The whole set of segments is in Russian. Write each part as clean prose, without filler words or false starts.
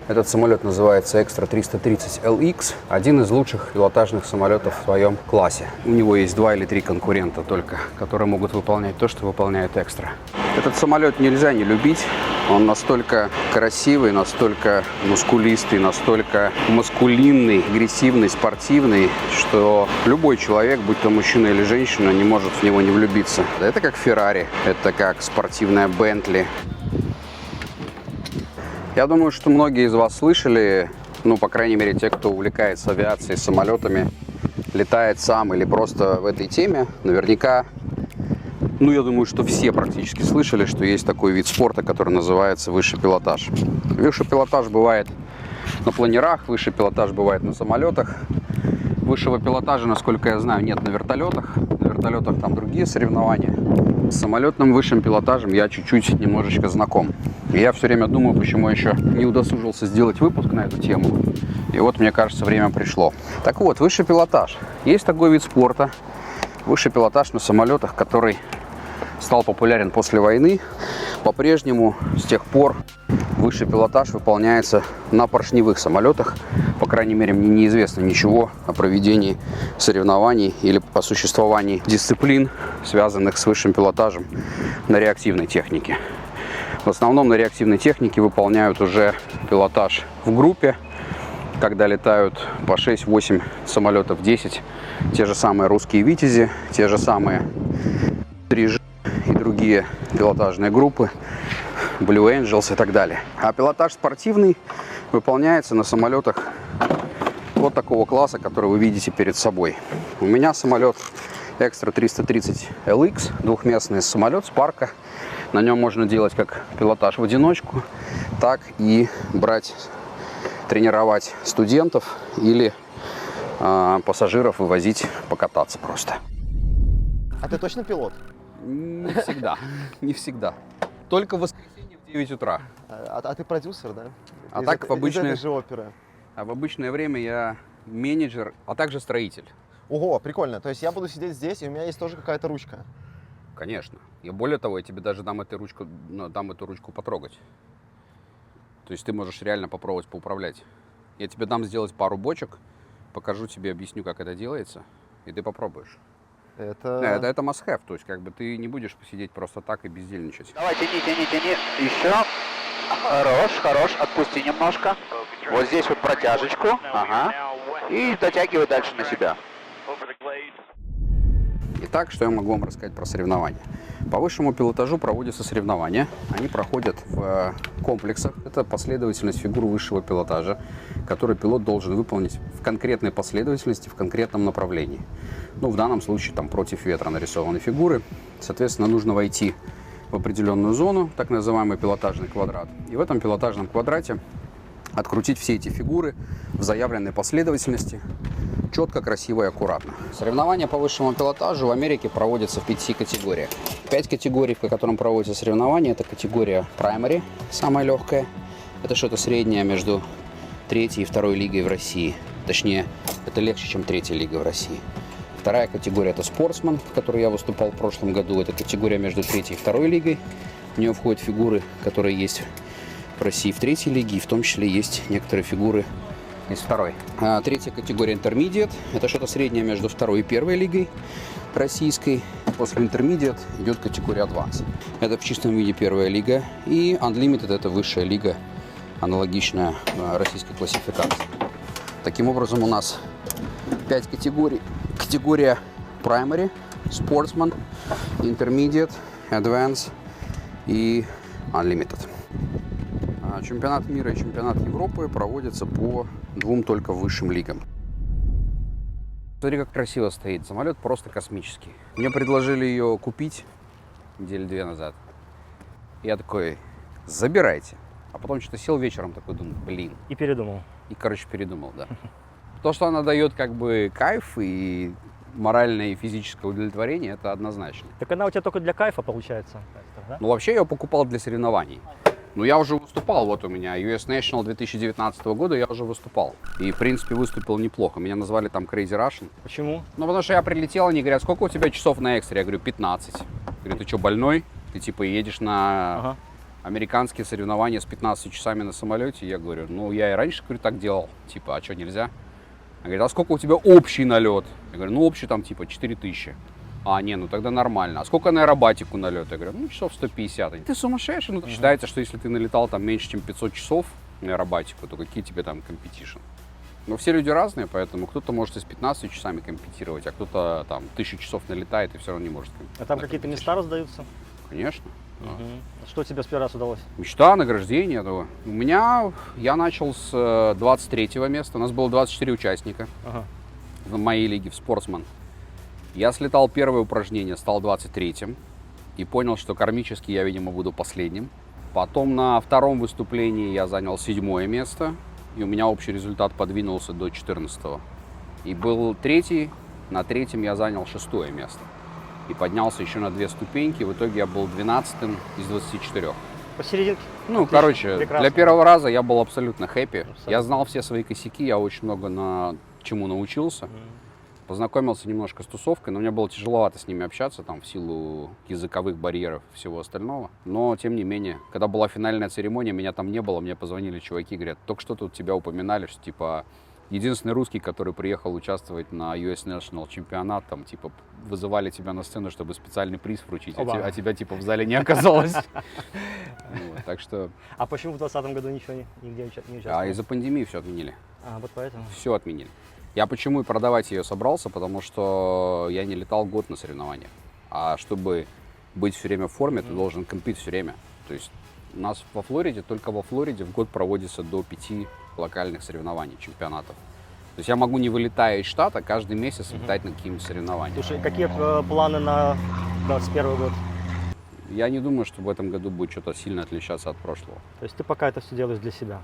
Этот самолет называется Extra 330 LX, один из лучших пилотажных самолетов в своем классе. У него есть 2 или 3 конкурента только, которые могут выполнять то, что выполняет Extra. Этот самолет нельзя не любить. Он настолько красивый, настолько мускулистый, настолько маскулинный, агрессивный, спортивный, что любой человек, будь то мужчина или женщина, не может в него не влюбиться. Это как Феррари, это как спортивная Бентли. Я думаю, что многие из вас слышали, ну, по крайней мере, те, кто увлекается авиацией, самолетами, летает сам или просто в этой теме, наверняка, ну, я думаю, что все практически слышали, что есть такой вид спорта, который называется высший пилотаж. Высший пилотаж бывает на планерах, высший пилотаж бывает на самолетах. Высшего пилотажа, насколько я знаю, нет на вертолетах. На вертолетах там другие соревнования. С самолетным высшим пилотажем я чуть-чуть немножечко знаком. И я все время думаю, почему я еще не удосужился сделать выпуск на эту тему. И вот, мне кажется, время пришло. Так вот, высший пилотаж. Есть такой вид спорта. Высший пилотаж на самолетах, который стал популярен после войны. По-прежнему, с тех пор, высший пилотаж выполняется на поршневых самолетах. По крайней мере, мне неизвестно ничего о проведении соревнований или о существовании дисциплин, связанных с высшим пилотажем на реактивной технике. В основном на реактивной технике выполняют уже пилотаж в группе, когда летают по 6-8 самолетов, 10. Те же самые русские «Витязи», те же самые 3G и другие пилотажные группы, Blue Angels и так далее. А пилотаж спортивный выполняется на самолетах вот такого класса, который вы видите перед собой. У меня самолет Extra 330 LX, двухместный самолет Spark. На нем можно делать как пилотаж в одиночку, так и тренировать студентов или пассажиров вывозить покататься просто. А ты точно пилот? Не всегда, не всегда. Только в воскресенье в 9 утра. А ты продюсер, да? А так в обычное... Из этой же оперы. А в обычное время я менеджер, а также строитель. Ого, прикольно. То есть я буду сидеть здесь, и у меня есть тоже какая-то ручка. Конечно. И более того, я тебе даже дам эту ручку потрогать. То есть ты можешь реально попробовать поуправлять. Я тебе дам сделать пару бочек, покажу тебе, объясню, как это делается, и ты попробуешь. Это must have, то есть как бы ты не будешь посидеть просто так и бездельничать. Давай, тяни. Еще. Хорош. Отпусти немножко. Вот здесь вот протяжечку. Ага. И дотягивай дальше на себя. Итак, что я могу вам рассказать про соревнования? По высшему пилотажу проводятся соревнования. Они проходят в комплексах. Это последовательность фигур высшего пилотажа, который пилот должен выполнить в конкретной последовательности, в конкретном направлении. Ну, в данном случае там против ветра нарисованы фигуры. Соответственно, нужно войти в определенную зону, так называемый пилотажный квадрат. И в этом пилотажном квадрате открутить все эти фигуры в заявленной последовательности, четко, красиво и аккуратно. Соревнования по высшему пилотажу в Америке проводятся в 5 категориях. 5 категорий, по которым проводятся соревнования, это категория Primary, самая легкая. Это что-то среднее между 3-й и 2-й лигой в России. Точнее, это легче, чем 3-я лига в России. Вторая категория – это Sportsman, в которой я выступал в прошлом году. Это категория между 3-й и 2-й лигой. В нее входят фигуры, которые есть в России в 3-й лиге, и в том числе есть некоторые фигуры из 2-й. Третья категория Intermediate. Это что-то среднее между 2-й и 1-й лигой российской. После Intermediate идет категория Advanced. Это в чистом виде 1-я лига. И Unlimited – это высшая лига, аналогичная российской классификации. Таким образом, у нас 5 категорий. Категория Primary, Sportsman, Intermediate, Advanced и Unlimited. Чемпионат мира и чемпионат Европы проводятся по 2 только высшим лигам. Смотри, как красиво стоит. Самолет просто космический. Мне предложили ее купить недели 2 назад. Я такой, забирайте. А потом что-то сел вечером, такой думаю, блин. И передумал. И, короче, передумал, да. То, что она дает как бы кайф и моральное и физическое удовлетворение, это однозначно. Так она у тебя только для кайфа получается, да? Ну, вообще, я ее покупал для соревнований. Ну, я уже выступал, вот у меня, US National 2019 года я уже выступал. И, в принципе, выступил неплохо. Меня назвали там Crazy Russian. Почему? Ну, потому что я прилетел, они говорят, сколько у тебя часов на экстре? Я говорю, 15. Говорю, ты что, больной? Ты, типа, едешь на американские соревнования с 15 часами на самолете. Я говорю, ну, я и раньше, говорю, так делал. Типа, а что, нельзя? Она говорит, а сколько у тебя общий налет? Я говорю, ну, общий там, типа, 4000. А, не, ну тогда нормально. А сколько на аэробатику налет? Я говорю, ну, часов 150. Они, ты сумасшедший? Ну, считается, что если ты налетал там меньше, чем 500 часов на аэробатику, то какие тебе там компетишн? Но все люди разные, поэтому кто-то может и с 15 часами компетировать, а кто-то там 1000 часов налетает и все равно не может А там какие-то места раздаются? Конечно. Что тебе с первый раз удалось? Мечта, награждение этого. Я начал с 23-го места. У нас было 24 участника в моей лиге, в спортсмен. Я слетал первое упражнение, стал 23-м и понял, что кармически я, видимо, буду последним. Потом на втором выступлении я занял 7-е место, и у меня общий результат подвинулся до 14-го. И был третий, на 3-м я занял 6-е место. И поднялся еще на 2 ступеньки, в итоге я был 12-м из 24. Посерединке? Ну, Отлично, короче, прекрасно. для первого раза я был абсолютно хэппи. Я знал все свои косяки, я очень много чему научился. Познакомился немножко с тусовкой, но мне было тяжеловато с ними общаться, там, в силу языковых барьеров и всего остального. Но, тем не менее, когда была финальная церемония, меня там не было, мне позвонили чуваки, говорят, только что тут тебя упоминали, что, типа, единственный русский, который приехал участвовать на US National чемпионат, там, типа, вызывали тебя на сцену, чтобы специальный приз вручить, а тебя, типа, в зале не оказалось. Так что... А почему в 2020 году ничего нигде не участвовал? А из-за пандемии все отменили. А, вот поэтому? Все отменили. Я почему и продавать ее собрался, потому что я не летал год на соревнованиях. А чтобы быть все время в форме, ты должен компить все время. То есть у нас во Флориде, только во Флориде в год проводится до 5 локальных соревнований, чемпионатов. То есть я могу, не вылетая из штата, каждый месяц летать на какие-нибудь соревнования. Слушай, какие планы на 2021 год? Я не думаю, что в этом году будет что-то сильно отличаться от прошлого. То есть ты пока это все делаешь для себя?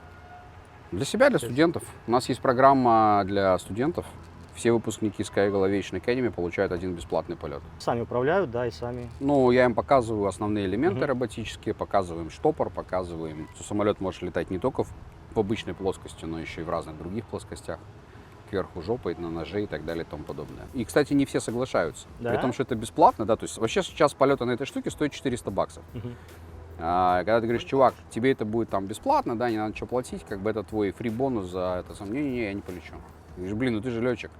Для себя, для студентов. У нас есть программа для студентов. Все выпускники Sky Eagle Aviation Academy получают один бесплатный полет. Сами управляют, да, и сами. Ну, я им показываю основные элементы роботические, показываем штопор, показываем, что самолет может летать не только в обычной плоскости, но еще и в разных других плоскостях. Кверху жопой, на ноже и так далее и тому подобное. И, кстати, не все соглашаются. Да? При том, что это бесплатно, да, то есть вообще сейчас полета на этой штуке стоит $400. Когда ты говоришь, чувак, тебе это будет там бесплатно, да, не надо ничего платить, как бы это твой фри-бонус за это. Не-не-не, я не полечу. Ты говоришь, блин, ну ты же летчик.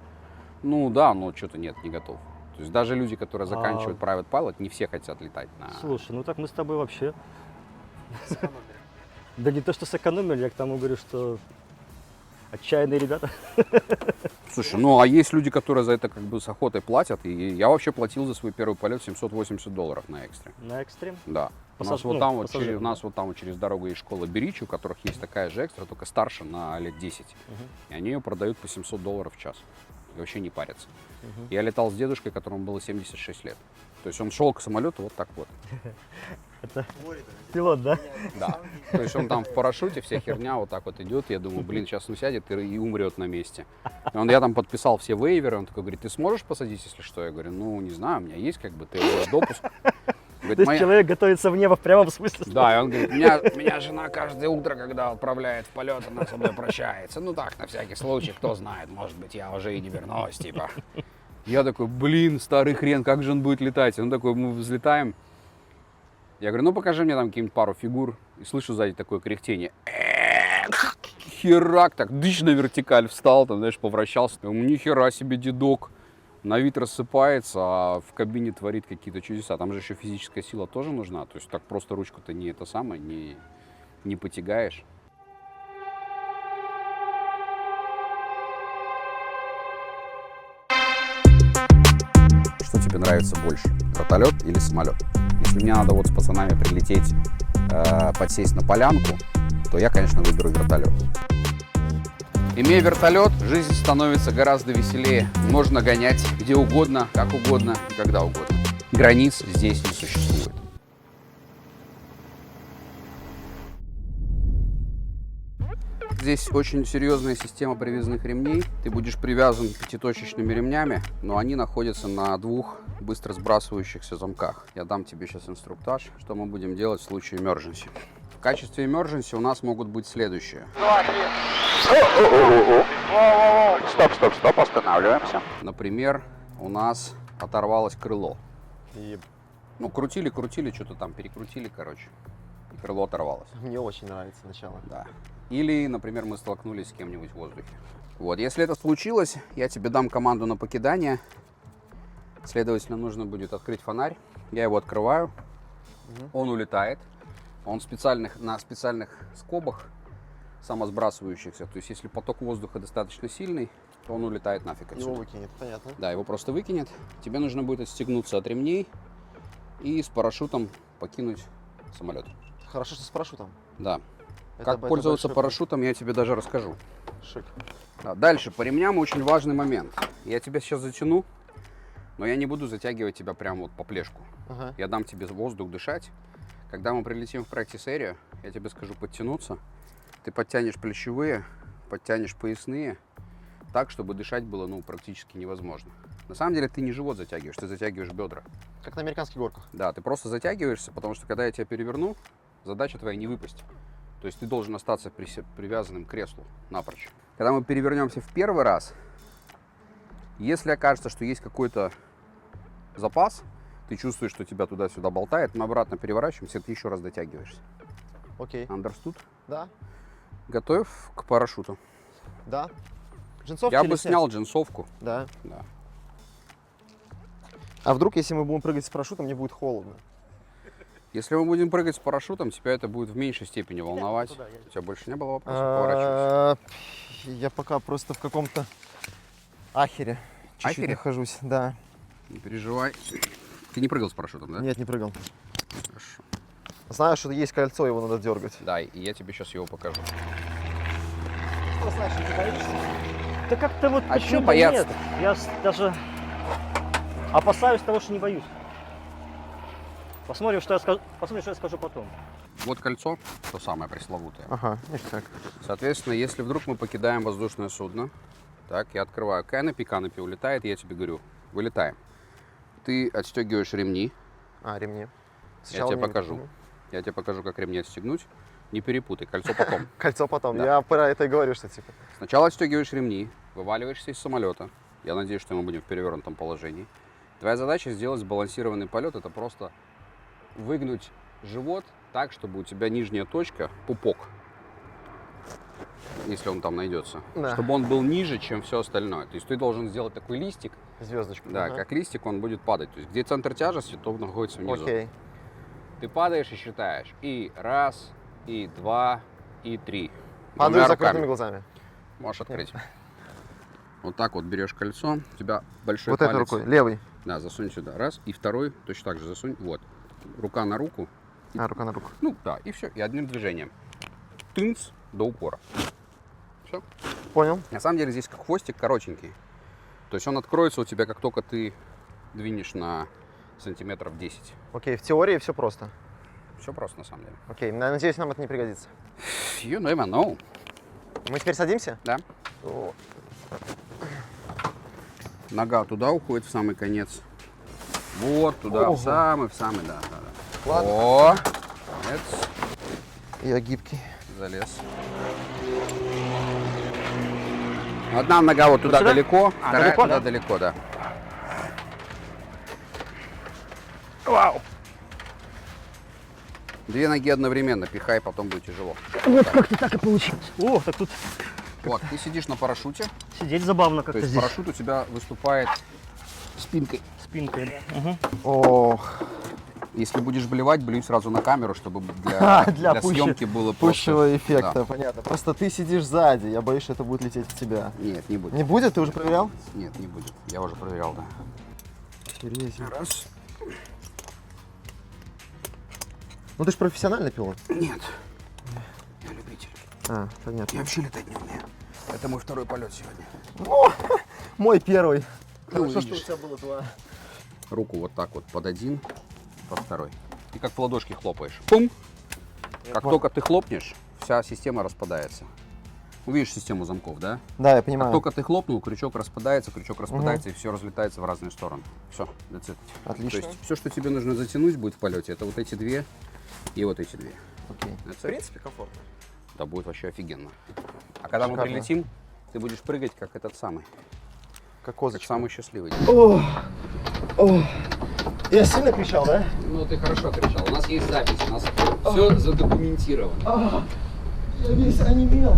Ну да, но что-то нет, не готов. То есть даже люди, которые заканчивают private pilot, не все хотят летать на... Слушай, ну так мы с тобой вообще... Да не то, что сэкономили, я к тому говорю, что отчаянные ребята. Слушай, ну а есть люди, которые за это как бы с охотой платят, и я вообще платил за свой первый полет $780 на экстре. На экстрим? Да. У нас вот там вот через дорогу есть школа Беричи, у которых есть такая же экстра, только старше на лет 10. И они ее продают по $700 в час. И вообще не парятся. Я летал с дедушкой, которому было 76 лет. То есть он шел к самолету вот так вот. Это пилот, да? Да. То есть он там в парашюте, вся херня вот так вот идет. Я думаю, блин, сейчас он сядет и умрет на месте. Я там подписал все вейверы. Он такой говорит, ты сможешь посадить, если что? Я говорю, ну не знаю, у меня есть как бы допуск. Говорит, То есть человек готовится в небо в прямом смысле? Да, и он говорит, меня жена каждое утро, когда отправляет в полет, она со мной прощается. Ну так, на всякий случай, кто знает, может быть, я уже и не вернусь, типа. Я такой, блин, старый хрен, как же он будет летать? Он такой, мы взлетаем. Я говорю, ну покажи мне там какие-нибудь пару фигур. И слышу сзади такое кряхтение. Херак, так, дыщ на вертикаль встал, там, знаешь, повращался. Ни хера себе, дедок. На вид рассыпается, а в кабине творит какие-то чудеса. Там же еще физическая сила тоже нужна. То есть так просто ручку-то не это самое, не потягаешь. Что тебе нравится больше, вертолет или самолет? Если мне надо вот с пацанами прилететь, подсесть на полянку, то я, конечно, выберу вертолет. Имея вертолет, жизнь становится гораздо веселее. Можно гонять где угодно, как угодно и когда угодно. Границ здесь не существует. Здесь очень серьезная система привязных ремней. Ты будешь привязан 5-точечными ремнями, но они находятся на 2 быстро сбрасывающихся замках. Я дам тебе сейчас инструктаж, что мы будем делать в случае emergency. В качестве emergency у нас могут быть следующие. Стоп, останавливаемся. Например, у нас оторвалось крыло. Ну, крутили, что-то там перекрутили, короче. и крыло оторвалось. Мне очень нравится начало. Да. Или, например, мы столкнулись с кем-нибудь в воздухе. Вот, если это случилось, я тебе дам команду на покидание. Следовательно, нужно будет открыть фонарь. Я его открываю. Он улетает. Он на специальных скобах самосбрасывающихся. То есть, если поток воздуха достаточно сильный, то он улетает нафиг отсюда. Его выкинет, понятно. Да, его просто выкинет. Тебе нужно будет отстегнуться от ремней и с парашютом покинуть самолет. Хорошо, что с парашютом. Да. Это Как пользоваться большой парашютом, я тебе даже расскажу. Шик. Да, дальше, по ремням очень важный момент. Я тебя сейчас затяну, но я не буду затягивать тебя прямо вот по плешку. Ага. Я дам тебе воздух дышать. Когда мы прилетим в Practice Area, я тебе скажу подтянуться. Ты подтянешь плечевые, подтянешь поясные, так, чтобы дышать было, ну, практически невозможно. На самом деле ты не живот затягиваешь, ты затягиваешь бедра. Как на американских горках. Да, ты просто затягиваешься, потому что когда я тебя переверну, задача твоя не выпасть. То есть ты должен остаться привязанным к креслу напрочь. Когда мы перевернемся в первый раз, если окажется, что есть какой-то запас, ты чувствуешь, что тебя туда-сюда болтает, мы обратно переворачиваемся, ты еще раз дотягиваешься. Окей. Understood? Да. Готов к парашюту? Да. Джинсовки Я или бы снять? снял джинсовку. Да. Да. А вдруг, если мы будем прыгать с парашютом, мне будет холодно? Если мы будем прыгать с парашютом, тебя это будет в меньшей степени волновать. туда, У тебя больше не было вопросов? Поворачивайся. Я пока просто в каком-то ахере. Чуть-чуть Ахере? нахожусь, да. Не переживай. Ты не прыгал с парашютом, да? Нет, не прыгал. Хорошо. Знаю, что есть кольцо, его надо дергать. Да, и я тебе сейчас его покажу. Что значит, ты боишься? Да как-то вот А чё почему-то бояться? нет. Я даже опасаюсь того, что не боюсь. Посмотрим, что я скажу потом. Вот кольцо, то самое пресловутое. Ага, ништяк. Соответственно, если вдруг мы покидаем воздушное судно, так, я открываю канопи, канопи улетает, и я тебе говорю, вылетаем. Ты отстегиваешь ремни, Ремни. я Сначала тебе ремни. покажу. Мгм. Я тебе покажу, как ремни отстегнуть. Не перепутай, кольцо потом. Кольцо потом. Да. Я про это и говорю, что типа. Сначала отстегиваешь ремни, вываливаешься из самолета. Я надеюсь, что мы будем в перевернутом положении. Твоя задача сделать сбалансированный полет. Это просто выгнуть живот так, чтобы у тебя нижняя точка, пупок, если он там найдется, Да. чтобы он был ниже, чем все остальное. То есть ты должен сделать такой листик, Звездочку. да, Ага. как листик он будет падать. То есть где центр тяжести, то он находится внизу. Окей. Ты падаешь и считаешь. И раз, и два, и три. Падаю Двумя с закрытыми руками. глазами. Можешь открыть. Вот так вот берешь кольцо, у тебя большой Вот палец. этой рукой. Левый. Да, засунь сюда. Раз. И второй точно так же засунь. Вот. Рука на руку. Рука на руку. Ну, да, и все. И одним движением. Тынц до упора. Все. Понял. На самом деле здесь как хвостик коротенький. То есть он откроется у тебя, как только ты двинешь на сантиметров 10. Окей, в теории все просто. Все просто на самом деле. Окей, надеюсь, нам это не пригодится. You never know. Мы теперь садимся? Да. О, Нога туда уходит в самый конец. Вот туда, Ого. в самый, да. Ладно. О, молодец. Я гибкий. Залез. Одна нога вот туда сюда? далеко, вторая далеко, туда да? далеко, да. Вау! Две ноги одновременно пихай, потом будет тяжело. Вот как-то так и получилось. О, так тут Вот, ты сидишь на парашюте, сидеть забавно то как-то есть здесь. парашют у тебя выступает спинкой. Спинкой. Угу. Ох, Если будешь блевать, блюй сразу на камеру, чтобы для Для съемки было пущего просто. эффекта, Да. понятно. Просто ты сидишь сзади, я боюсь, что это будет лететь в тебя. Нет, не будет. Не будет? Ты уже проверял? Нет, не будет. Я уже проверял, да. Интересно. Раз. Ну ты же профессиональный пилот. Нет. Я любитель. Понятно. Я вообще летать не умею. Это мой второй полет сегодня. Мой первый. Ну, Хорошо, что у видишь. тебя было два. Руку вот так вот под один, под второй. И как в ладошки хлопаешь. Пум! Как только ты хлопнешь, вся система распадается. Увидишь систему замков, да? Да, я Как понимаю. только ты хлопнул, крючок распадается, и все разлетается в разные стороны. Все, that's it. Отлично. То есть все, что тебе нужно затянуть будет в полете, это вот эти две и вот эти две. Окей. That's В it. принципе, комфортно. Да будет вообще офигенно. А когда мы Шикарно. прилетим, ты будешь прыгать как этот самый, Как как козочка. самый счастливый. Я сильно кричал, да? Ну, ты хорошо кричал. У нас есть запись, у нас все задокументировано. Я весь онемел.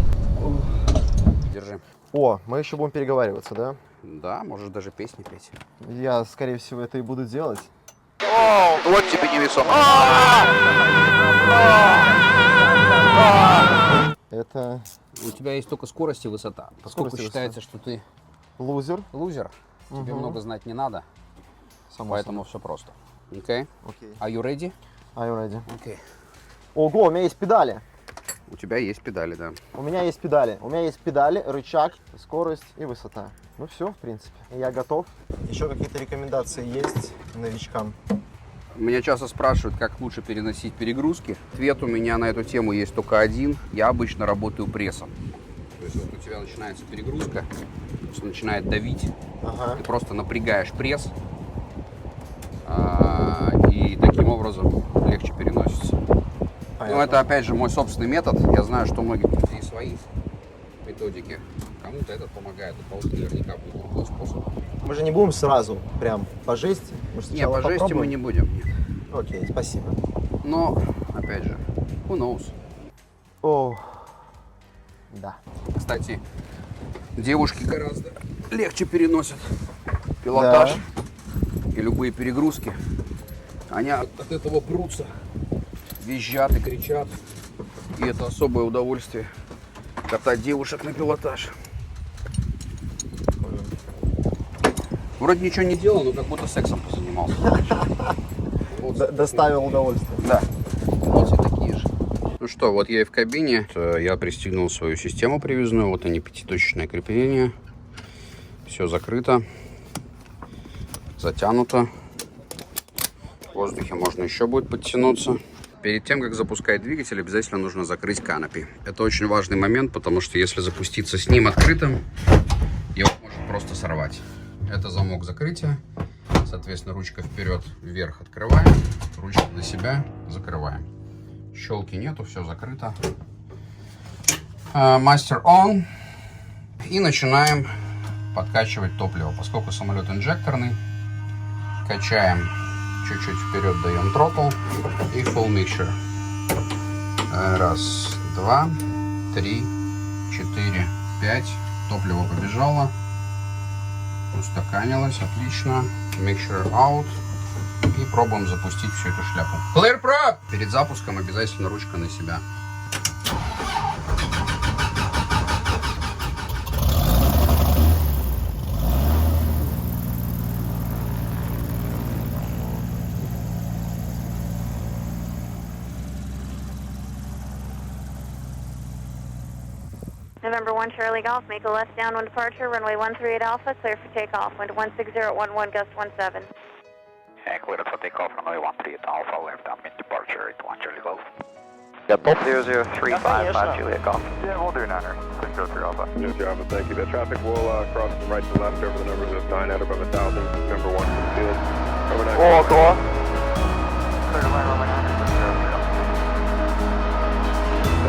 Держи. О, мы еще будем переговариваться, да? Да, можешь даже песни петь. Я, скорее всего, это и буду делать. Вот тебе невесомый. Это У тебя есть только скорость и высота. Поскольку Скорость и считается, что ты лузер. лузер, тебе много знать не надо, Само поэтому все просто. Окей? Окей. Are you ready? Are you ready? Окей. Ого, у меня есть педали. У тебя есть педали, да. У меня есть педали. У меня есть педали, рычаг, скорость и высота. Ну все, в принципе. Я готов. Еще какие-то рекомендации есть новичкам? Меня часто спрашивают, как лучше переносить перегрузки. Ответ у меня на эту тему есть только один. Я обычно работаю прессом. То есть вот у тебя начинается перегрузка, начинает давить. Ага. Ты просто напрягаешь пресс. И таким образом легче переносится. Понятно. Но это опять же мой собственный метод. Я знаю, что у многих людей свои методики. Кому-то этот помогает, у кого-то наверняка будет другой способ. Мы же не будем сразу прям по жести. Мы же Не, сначала по жести попробуем. мы не будем. Нет. Окей, спасибо. Но, опять же, who knows? О, да. Кстати, девушки гораздо легче переносят пилотаж и любые перегрузки. Они от этого прутся, визжат и кричат. И это особое удовольствие катать девушек на пилотаж. Вроде ничего не делал, но как будто сексом позанимался. Вот, Доставил удовольствие. да, эмоции такие же. Ну что, вот я и в кабине. Я пристегнул свою систему привязную. Вот они, 5-точечное крепление. Все закрыто. Затянуто. В воздухе можно еще будет подтянуться. Перед тем, как запускать двигатель, обязательно нужно закрыть канопи. Это очень важный момент, потому что если запуститься с ним открытым, его может просто сорвать. Это замок закрытия. Соответственно, ручка вперед, вверх открываем. Ручка на себя закрываем. Щелки нету, все закрыто. Мастер on. И начинаем подкачивать топливо. Поскольку самолет инжекторный, качаем чуть-чуть вперед, даем throttle и full mixture. Раз, два, три, 4, 5. Топливо побежало. Устаканилось, отлично. Mixture out. И пробуем запустить всю эту шляпу. Clear prop! Перед запуском обязательно ручка на себя. November 1 Charlie Golf, make a left downwind departure, runway 138 Alpha, clear for takeoff, wind 160 at 11, gust 17. And cleared for takeoff, runway 13 Alpha, left downwind departure at 1 Charlie Golf. Готов? 00355 Juliet Golf. Yeah, we'll do Niner. Let's go through Alpha. New Java, thank you. That traffic will cross from right to left over the numbers of 9 out above 1,000. Number 1 from the field. Over 9. Ого! Clear to land runway 9, 030.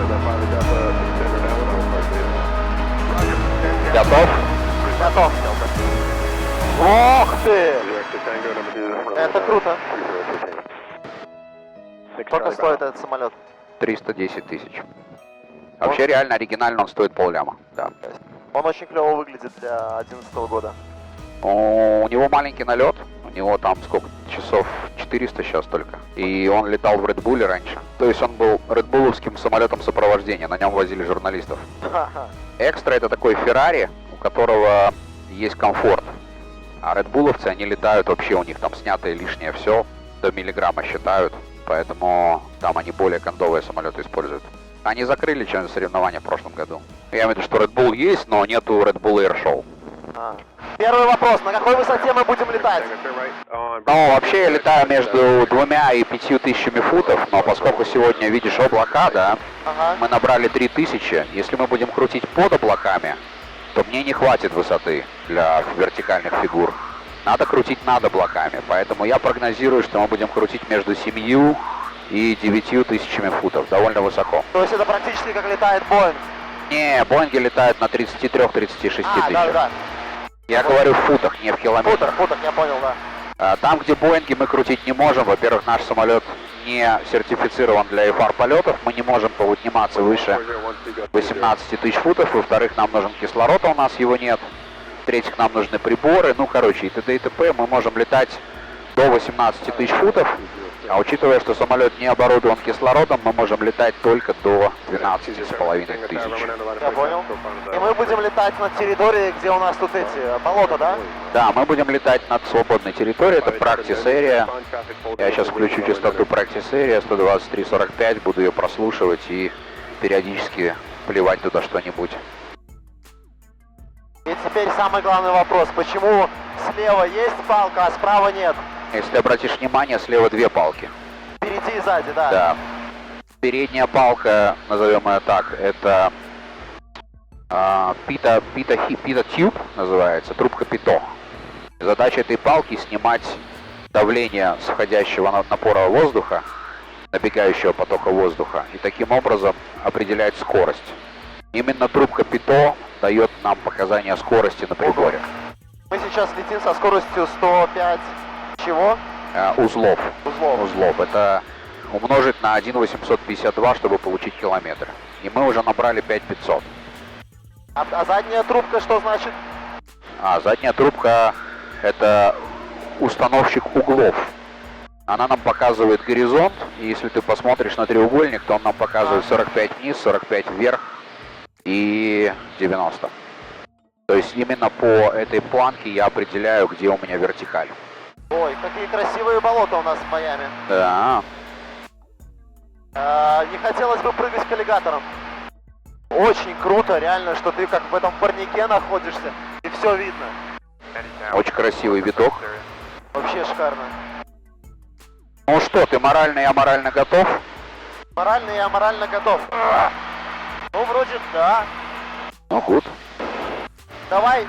That finally got extender now and I'll start the Готов? Готов. Ох ты! Director Tango, number 2. Это круто. 6 Сколько Charlie стоит Golf. этот самолет? 310 тысяч. Вообще реально оригинально он стоит полляма. Да. Он очень клево выглядит для 2011 года. У него маленький налет, у него там сколько, часов 400 сейчас только. И он летал в Red Bull раньше. То есть он был редбуловским самолетом сопровождения, на нем возили журналистов. Экстра — это такой Феррари, у которого есть комфорт. А редбуловцы, они летают вообще, у них там снятое лишнее все, до миллиграмма считают. Поэтому там они более кондовые самолеты используют. Они закрыли соревнования в прошлом году. Я имею в виду, что Red Bull есть, но нету Red Bull Air Show. Первый вопрос. На какой высоте мы будем летать? Tango, turn right on. Ну, вообще я летаю между 2 и 5 тысячами футов, но поскольку сегодня видишь облака, да, Ага. мы набрали 3000. Если мы будем крутить под облаками, то мне не хватит высоты для вертикальных фигур. Надо крутить над облаками, поэтому я прогнозирую, что мы будем крутить между 7 и 9 тысячами футов, довольно высоко. То есть это практически как летает Боинг. Не, Боинги летают на 33-36 тысячах. Да. Я говорю в футах, не в километрах. Футер, я понял, да. Там, где Боинги, мы крутить не можем. Во-первых, наш самолет не сертифицирован для IFR полетов. Мы не можем подниматься выше 18 тысяч футов. Во-вторых, нам нужен кислород, а у нас его нет. В-третьих, нам нужны приборы. Ну, короче, и т.д. и т.п. Мы можем летать до 18 тысяч футов. А учитывая, что самолет не оборудован кислородом, мы можем летать только до 12,5 тысяч. Я понял. И мы будем летать на территории, где у нас тут эти болота, да? Да, мы будем летать над свободной территорией. Это Practice Area. Я сейчас включу частоту Practice Area 123.45. Буду ее прослушивать и периодически плевать туда что-нибудь. И теперь самый главный вопрос. Почему слева есть палка, а справа нет? Если обратишь внимание, слева две палки. Впереди и сзади, да? Да. Передняя палка, назовем ее так, это Пита Tube называется, трубка Пито. Задача этой палки снимать давление с входящего напора воздуха, набегающего потока воздуха, и таким образом определять скорость. Именно трубка Пито дает нам показания скорости на приборе. Мы сейчас летим со скоростью 105 чего? Узлов. Узлов. Это умножить на 1,852, чтобы получить километр. И мы уже набрали 5500. А задняя трубка что значит? Задняя трубка — это установщик углов. Она нам показывает горизонт, и если ты посмотришь на треугольник, то он нам показывает 45 вниз, 45 вверх и 90. То есть именно по этой планке я определяю, где у меня вертикаль. Ой, какие красивые болота у нас в Майами. Да. Не хотелось бы прыгать к аллигаторам. Очень круто, реально, что ты как в этом парнике находишься, и все видно. Очень красивый видок. Вообще шикарно. Ну что, ты морально и аморально готов? Морально и аморально готов. Ну, вроде да. Ну, гуд. Давай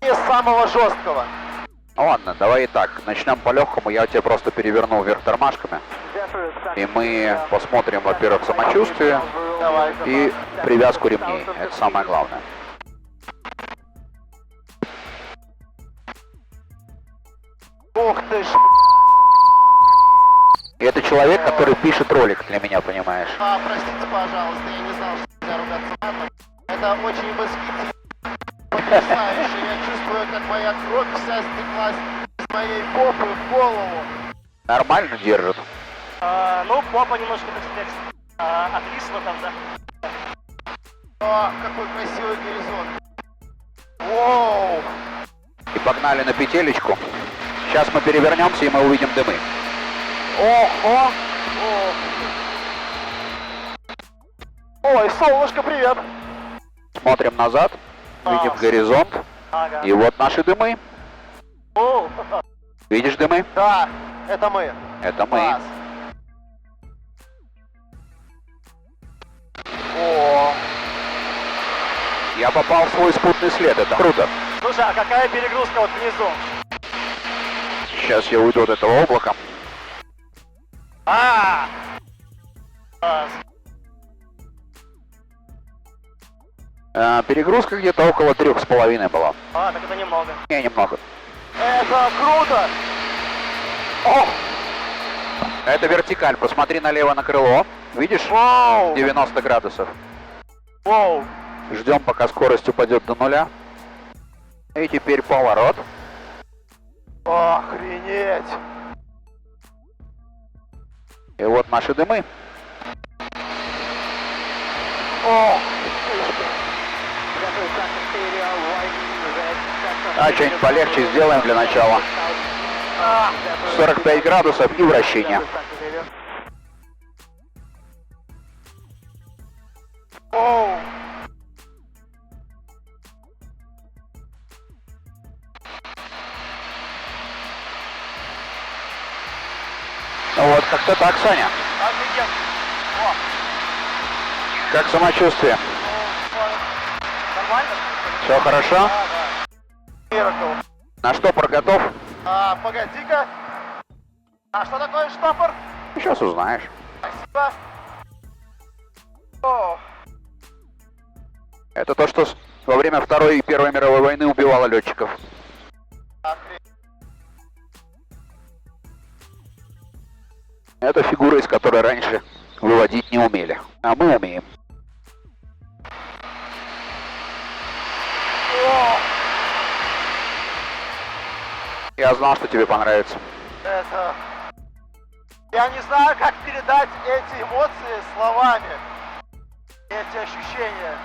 не с самого жесткого. Ну ладно, давай и так. Начнем по-легкому. Я тебя просто переверну вверх тормашками. И мы посмотрим, во-первых, самочувствие Давай. и привязку ремней. Это самое главное. Ух ты ж. И это человек, который пишет ролик для меня, понимаешь? Простите, пожалуйста, я не знал, что нельзя ругаться матом. Это очень восхитительно. Потрясающе. Я чувствую, как моя кровь вся стеклась с моей попы в голову. Нормально держит. Ну, попа немножко, так сказать, отвисла там, да. О, какой красивый горизонт. Воу. И погнали на петелечку. Сейчас мы перевернемся, и мы увидим дымы. Ого. Ой, солнышко, привет. Смотрим назад, видим горизонт. Ага. И вот наши дымы. О, Видишь дымы? да, это мы. Это мы. Класс. О, Я попал в свой спутный след, это круто. Слушай, а какая перегрузка вот внизу? Сейчас я уйду от этого облака. Класс. Перегрузка где-то около 3,5 была. Так это немного. Не, немного. это круто. О! Это вертикаль. Посмотри налево на крыло. Видишь? Вау. 90 градусов. Воу. Ждем, пока скорость упадет до нуля. И теперь поворот. Охренеть. И вот наши дымы. О, А что-нибудь полегче сделаем для начала. 45 градусов и вращение. оу. Ну вот, как-то так, Саня. Офигенно. Как самочувствие? Нормально? Все хорошо? Да. Miracle. На штопор готов? Погоди-ка. А что такое штопор? Сейчас узнаешь. Спасибо. О, Это то, что во время Второй и Первой мировой войны убивало летчиков. охренеть. Это фигура, из которой раньше выводить не умели. А мы умеем. Я знал, что тебе понравится. Это... Я не знаю, как передать эти эмоции словами. Эти ощущения.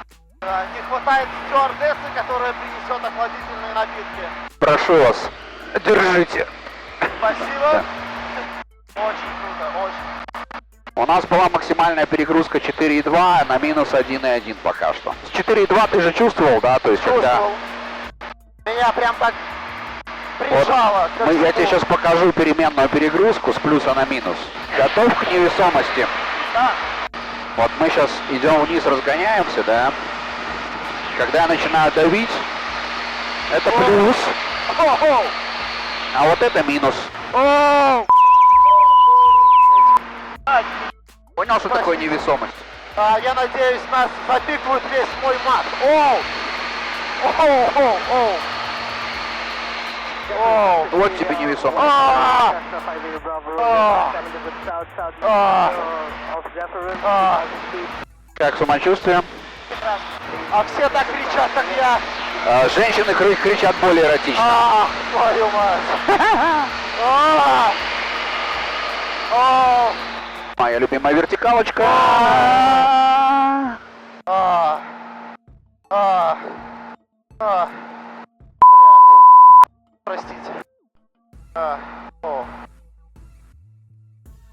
Не хватает стюардессы, которая принесет охладительные напитки. Прошу вас, держите. Спасибо. Очень круто, очень. У нас была максимальная перегрузка 4,2, а на минус 1,1 пока что. С 4,2 ты же чувствовал, да? То есть Чувствовал. Меня прям так прижало. Вот, я тебе сейчас покажу переменную перегрузку с плюса на минус. Готов к невесомости? Да. Вот мы сейчас идем вниз, разгоняемся, да? Когда я начинаю давить, это плюс, а вот это минус. Понял, что такое невесомость? Я надеюсь, нас запикают весь мой мат. Оу! Оу, оу, оу! Оу! Вот тебе невесомость. Как самочувствие? А все так кричат, как я. Женщины кричат более эротично. Твою мать! Моя любимая вертикалочка. Блядь. Простите.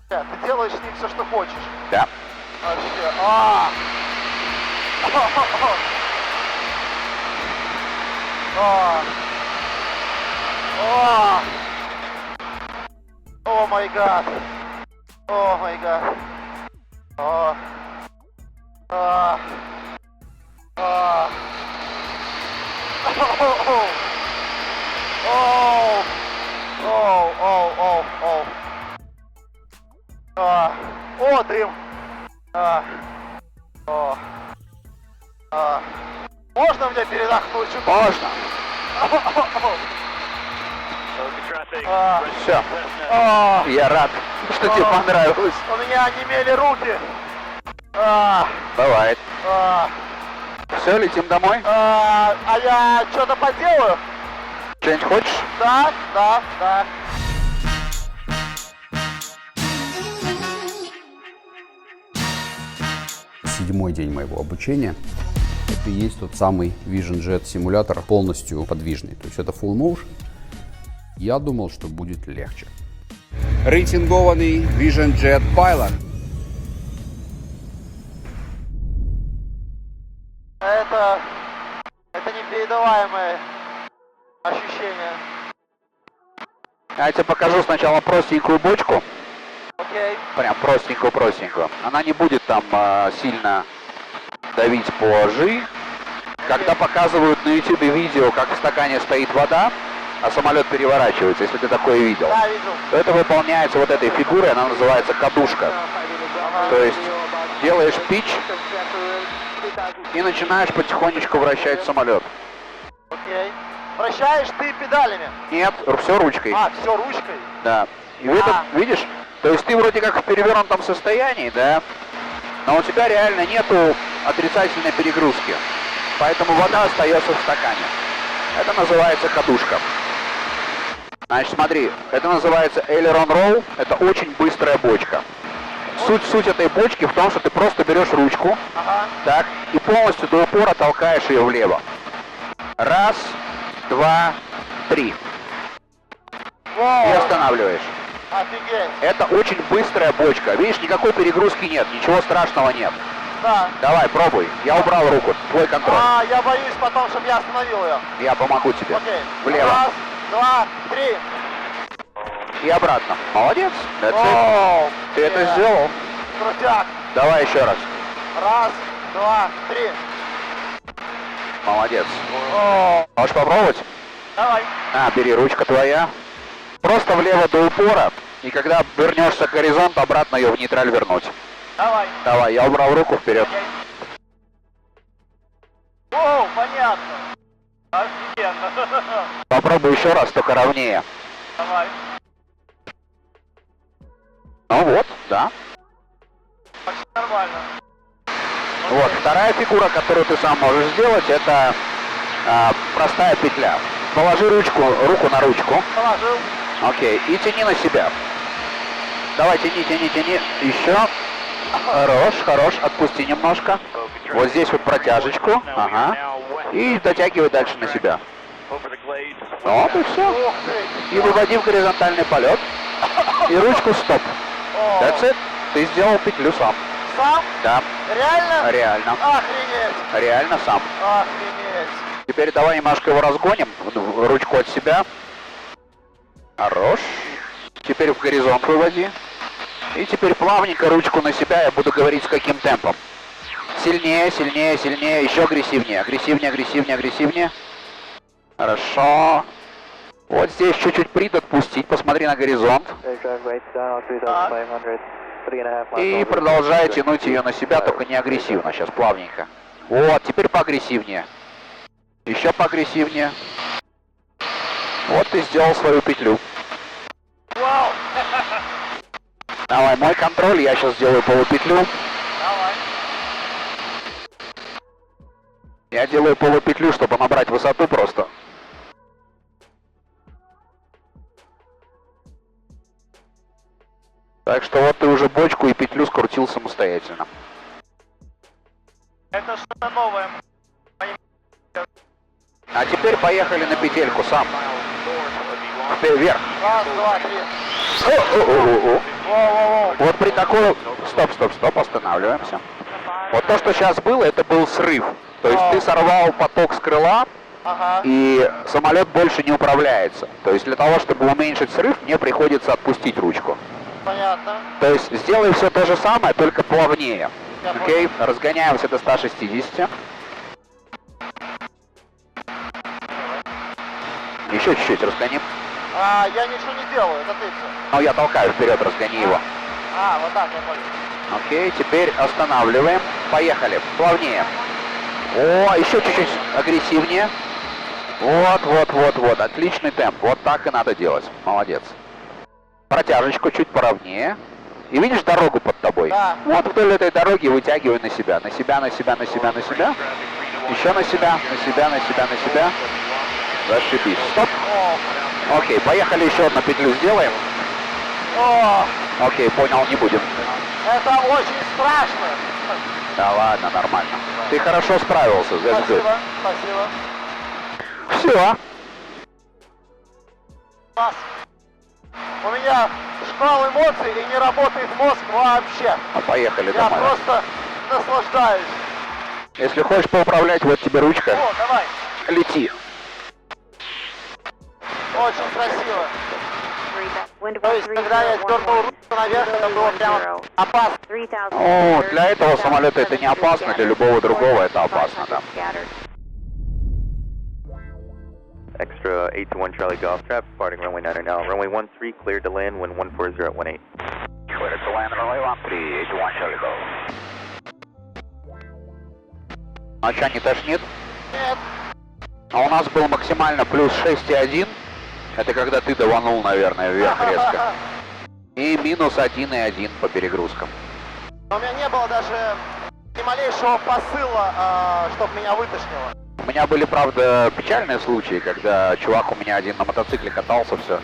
Ты делаешь с ним все, что хочешь. Да. Вообще. О май гад. О май гад. О, дым. Можно мне передохнуть? Можно. Все. Я рад, что тебе понравилось. У меня онемели руки. Бывает. Все, летим домой. А я что-то поделаю? Что-нибудь хочешь? Да. Седьмой день моего обучения. Это и есть тот самый Vision Jet симулятор, полностью подвижный. То есть это full motion. Я думал, что будет легче. Рейтингованный Vision Jet Pilot. Это непередаваемое ощущение. Я тебе покажу сначала простенькую бочку. Окей. Прям простенькую. Она не будет там сильно давить по G. Когда показывают на YouTube видео, как в стакане стоит вода, а самолет переворачивается, если ты такое видел, Да, видел. то это выполняется вот этой фигурой, она называется кадушка. То есть делаешь пич и начинаешь потихонечку вращать самолет. Окей. Вращаешь ты педалями? Нет, все ручкой. Все ручкой? Да. И видишь, то есть ты вроде как в перевернутом состоянии, да, но у тебя реально нету отрицательной перегрузки. Поэтому вода остается в стакане. Это называется кадушка. Значит, смотри, это называется aileron roll, это очень быстрая бочка. Суть этой бочки в том, что ты просто берешь ручку, так, и полностью до упора толкаешь ее влево. Раз, два, три. И останавливаешь. Офигеть. Это очень быстрая бочка. Видишь, никакой перегрузки нет, ничего страшного нет. Да. Давай, пробуй. Я убрал руку, твой контроль. Я боюсь потом, чтобы я остановил ее. Я помогу тебе. Окей. Влево. Раз, два, три. И обратно. Молодец. That's it. Ты это сделал. Крутяк. Давай еще раз. Раз, два, три. Молодец. Можешь попробовать? Давай. Бери, ручка твоя. Просто влево до упора. И когда вернешься к горизонту, обратно ее в нейтраль вернуть. Давай. Давай, я убрал руку вперед. О, понятно. Офигенно. Попробуй еще раз, только ровнее. Давай. Ну вот. Да. Нормально. Вот, вторая фигура, которую ты сам можешь сделать, это простая петля. Положи руку на ручку. Положил. Окей, и тяни на себя. Давай, тяни. Еще. Хорош. Отпусти немножко. Вот здесь вот протяжечку. Ага. И дотягивай дальше на себя. Вот и все. И выводи в горизонтальный полет. И ручку стоп. That's it. Ты сделал петлю сам. Сам? Да. Реально? Реально. Охренеть. Реально сам. Охренеть. Теперь давай немножко его разгоним. Ручку от себя. Хорош. Теперь в горизонт выводи. И теперь плавненько ручку на себя. Я буду говорить с каким темпом. Сильнее. Еще агрессивнее. Хорошо. Вот здесь чуть-чуть прид отпустить. Посмотри на горизонт. И продолжай тянуть ее на себя, только не агрессивно. Сейчас плавненько. Вот, теперь поагрессивнее. Еще поагрессивнее. Вот ты сделал свою петлю. Вау. Давай, мой контроль, я сейчас сделаю полупетлю. Давай. Я делаю полупетлю, чтобы набрать высоту просто. Так что вот ты уже бочку и петлю скрутил самостоятельно. Это что-то новое. А теперь поехали на петельку сам. Вверх. Раз, два, три. О-о-о-о-о. Вот при такой... Стоп, останавливаемся. Вот то, что сейчас было, это был срыв. То есть ты сорвал поток с крыла, Ага. и самолет больше не управляется. То есть для того, чтобы уменьшить срыв, мне приходится отпустить ручку. Понятно. То есть сделай все то же самое, только плавнее. Я Окей, разгоняемся до 160. Еще чуть-чуть разгоним. Я ничего не делаю, это ты все. Ну, я толкаю вперед, разгони его. Вот так, я понял. Окей, теперь останавливаем. Поехали, плавнее. О, еще чуть-чуть агрессивнее. Вот, отличный темп. Вот так и надо делать. Молодец. Протяжечку чуть поровнее. И видишь дорогу под тобой? Да. Вот вдоль этой дороги вытягивай на себя. На себя. Еще на себя. Зашибись. Стоп. Окей, поехали, еще одну петлю сделаем. Окей, понял, не будем. Это очень страшно. Да ладно, нормально. Ты хорошо справился, that's good. Спасибо. Все. Класс. У меня шквал эмоций и не работает мозг вообще. Поехали Я домой. просто наслаждаюсь. Если хочешь поуправлять, вот тебе ручка. Давай. Лети. Очень красиво. То есть, когда я дернул руку наверх, это было прям опасно. О, для этого самолета это не опасно, для любого другого это опасно, да. Extra 821 Charlie Golf Trap, departing runway 9 now. Runway 13, cleared to land, wind 140 at 18. Cleared to land, runway 13, 81 Charlie Golf. А что, не тошнит? Нет. А у нас был максимально плюс 6,1. Это когда ты даванул, наверное, вверх резко. И минус 1,1 по перегрузкам. У меня не было даже ни малейшего посыла, чтобы меня вытошнило. У меня были, правда, печальные случаи, когда чувак у меня один на мотоцикле катался, все.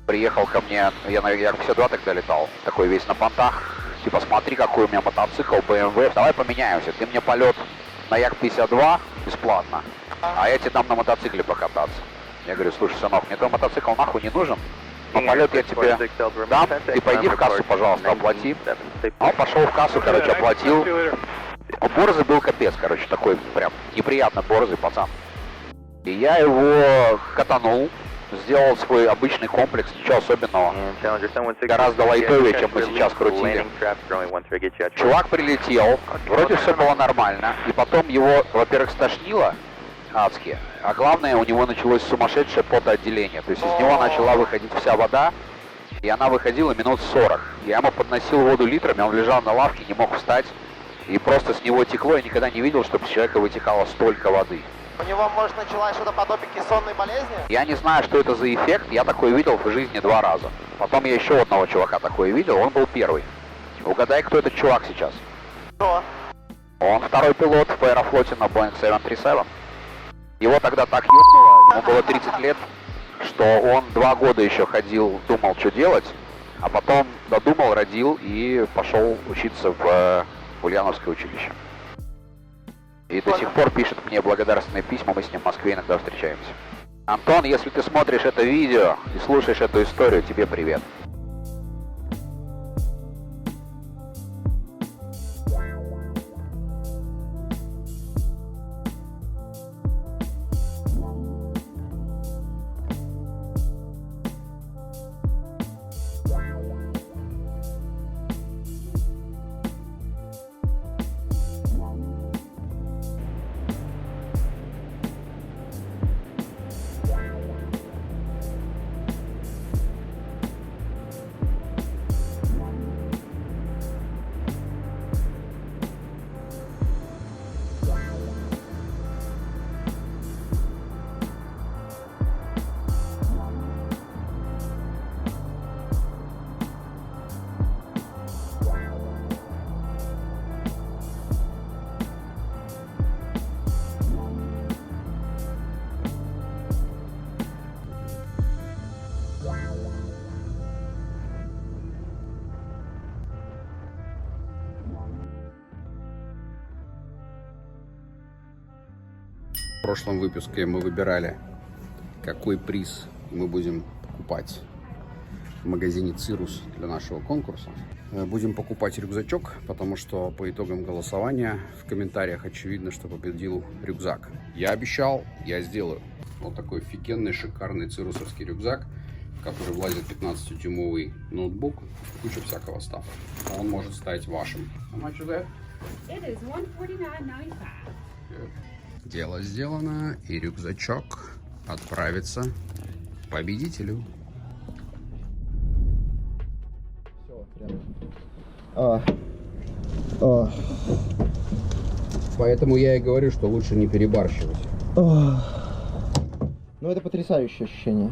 Приехал ко мне, я на Як-52 тогда летал, такой весь на понтах. Типа, смотри, какой у меня мотоцикл, BMW, давай поменяемся. Ты мне полет на Як-52 бесплатно, а я тебе дам на мотоцикле покататься. Я говорю, слушай, сынок, мне твой мотоцикл нахуй не нужен, но полет я тебе дам, ты пойди в кассу, пожалуйста, оплати. Он пошел в кассу, короче, оплатил. Борзый был капец, короче, такой прям неприятно борзый пацан. И я его катанул, сделал свой обычный комплекс, ничего особенного. Гораздо лайтовее, чем мы сейчас крутили. Чувак прилетел, вроде все было нормально, и потом его, во-первых, стошнило адски, а главное, у него началось сумасшедшее потоотделение, то есть из него начала выходить вся вода, и она выходила минут 40. Я ему подносил воду литрами, он лежал на лавке, не мог встать, и просто с него текло, я никогда не видел, чтобы с человека вытекало столько воды. У него, может, началась что-то подобие кессонной болезни? Я не знаю, что это за эффект, я такой видел в жизни 2 раза. Потом я еще одного чувака такой видел, он был первый. Угадай, кто этот чувак сейчас? Кто? Он второй пилот в Аэрофлоте на Boeing 737. Его тогда так ёбнуло, ему было 30 лет, что он 2 года еще ходил, думал, что делать, а потом додумал, родил и пошел учиться в Ульяновское училище. И до сих пор пишет мне благодарственные письма, мы с ним в Москве иногда встречаемся. Антон, если ты смотришь это видео и слушаешь эту историю, тебе привет. В прошлом выпуске мы выбирали, какой приз мы будем покупать в магазине Cirrus для нашего конкурса. Будем покупать рюкзачок, потому что по итогам голосования в комментариях очевидно, что победил рюкзак. Я обещал, я сделаю. Вот такой офигенный, шикарный цирусовский рюкзак, в который влазит 15-дюймовый ноутбук, куча всякого стафа. Он может стать вашим. Дело сделано, и рюкзачок отправится победителю. Поэтому я и говорю, что лучше не перебарщивать. Ну, это потрясающее ощущение.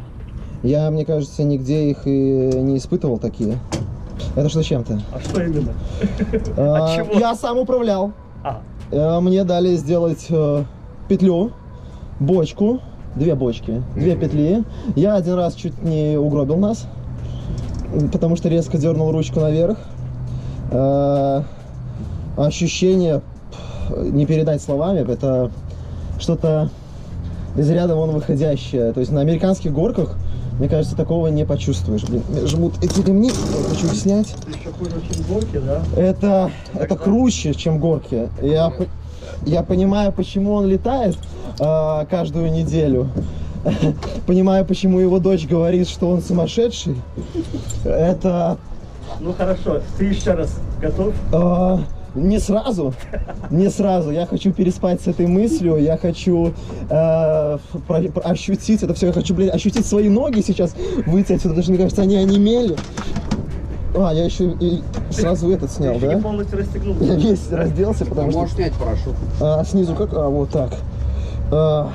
Я, мне кажется, нигде их и не испытывал такие. Это что с чем-то? А что именно? От чего? Я сам управлял. Мне дали сделать петлю, бочку, 2 бочки, 2 петли. Я один раз чуть не угробил нас, потому что резко дернул ручку наверх. Ощущение не передать словами, это что-то из ряда вон выходящее. То есть на американских горках, мне кажется, такого не почувствуешь. Блин, жмут эти ремни, я хочу их снять. Еще хуже, чем горки, да? Это круче, чем горки. Я понимаю, почему он летает каждую неделю. Понимаю, почему его дочь говорит, что он сумасшедший. Это... Ну хорошо, ты еще раз готов? Не сразу. Не сразу. Я хочу переспать с этой мыслью. Я хочу ощутить это все. Я хочу, блин, ощутить свои ноги сейчас, выйти отсюда, потому что, мне кажется, они онемели. Я еще и сразу этот снял, да? Я полностью расстегнул. Я весь разделся, потому что... Можешь снять парашют. Снизу как? Вот так. На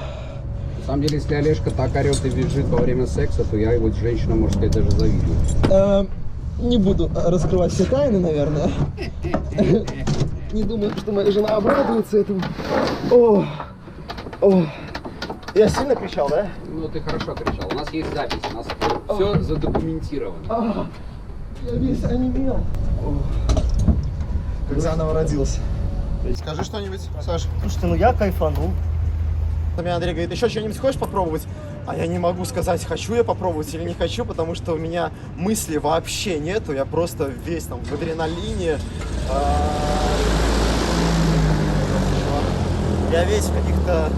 самом деле, если Олежка так орет и визжит во время секса, то я его, женщина, можно сказать, даже завидую. Не буду раскрывать все тайны, наверное. Не думаю, что моя жена обрадуется этому. Я сильно кричал, да? Ну, ты хорошо кричал. У нас есть запись, у нас все задокументировано. Я весь онемел. Как заново родился. Скажи что-нибудь, Саш. Слушайте, ну я кайфанул. Мне Андрей говорит, еще что-нибудь хочешь попробовать? А я не могу сказать, хочу я попробовать или не хочу, потому что у меня мысли вообще нету. Я просто весь там в адреналине. Я весь в каких-то...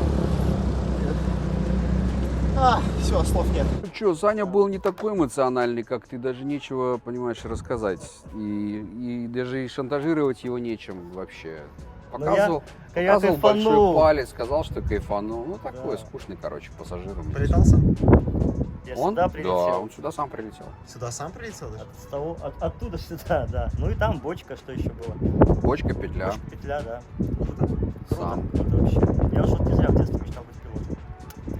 все, слов нет. Че, Саня был не такой эмоциональный, как ты, даже нечего, понимаешь, рассказать. И даже и шантажировать его нечем вообще. Показывал большой палец, сказал, что кайфанул. Ну, такой скучный, короче, пассажир. Полетал сам? Я Он? сюда прилетел. Да, он сюда сам прилетел. Сюда сам прилетел? Оттуда сюда, да. Ну и там бочка, что еще было? Бочка, петля. Бочка, петля, да. Сам. Круто вообще. Я уже не зря в детстве мечтал быть пилотом.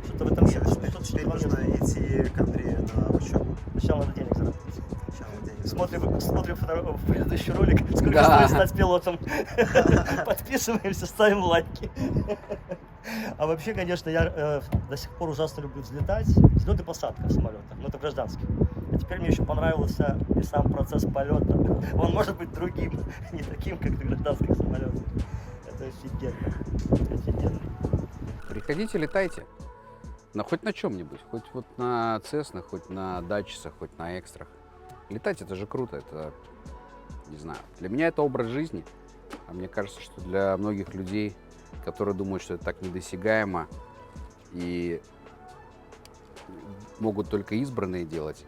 Что-то в этом нет. Теперь нужно идти к Андрею на учебу. Сначала надо денег заработать. Смотрим в предыдущий ролик, только стоит стать пилотом. Подписываемся, ставим лайки. А вообще, конечно, я до сих пор ужасно люблю взлетать. Взлет и посадка в самолетах, но это гражданский. А теперь мне еще понравился и сам процесс полета. Он может быть другим, не таким, как на гражданских самолетах. Это офигенно. Офигенно. Приходите, летайте. Хоть на чем-нибудь. Хоть вот на Цеснах, хоть на Датчисах, хоть на Экстрах. Летать это же круто. Это, не знаю, для меня это образ жизни. А мне кажется, что для многих людей, которые думают, что это так недосягаемо и могут только избранные делать,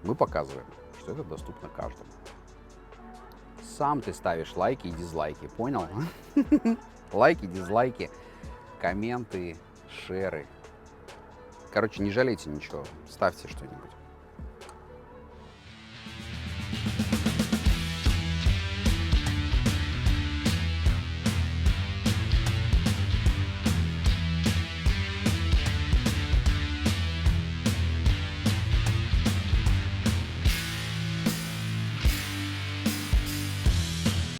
мы показываем, что это доступно каждому. Сам ты ставишь лайки и дизлайки, понял? Лайки, дизлайки, комменты, шеры. Короче, не жалейте ничего, ставьте что-нибудь.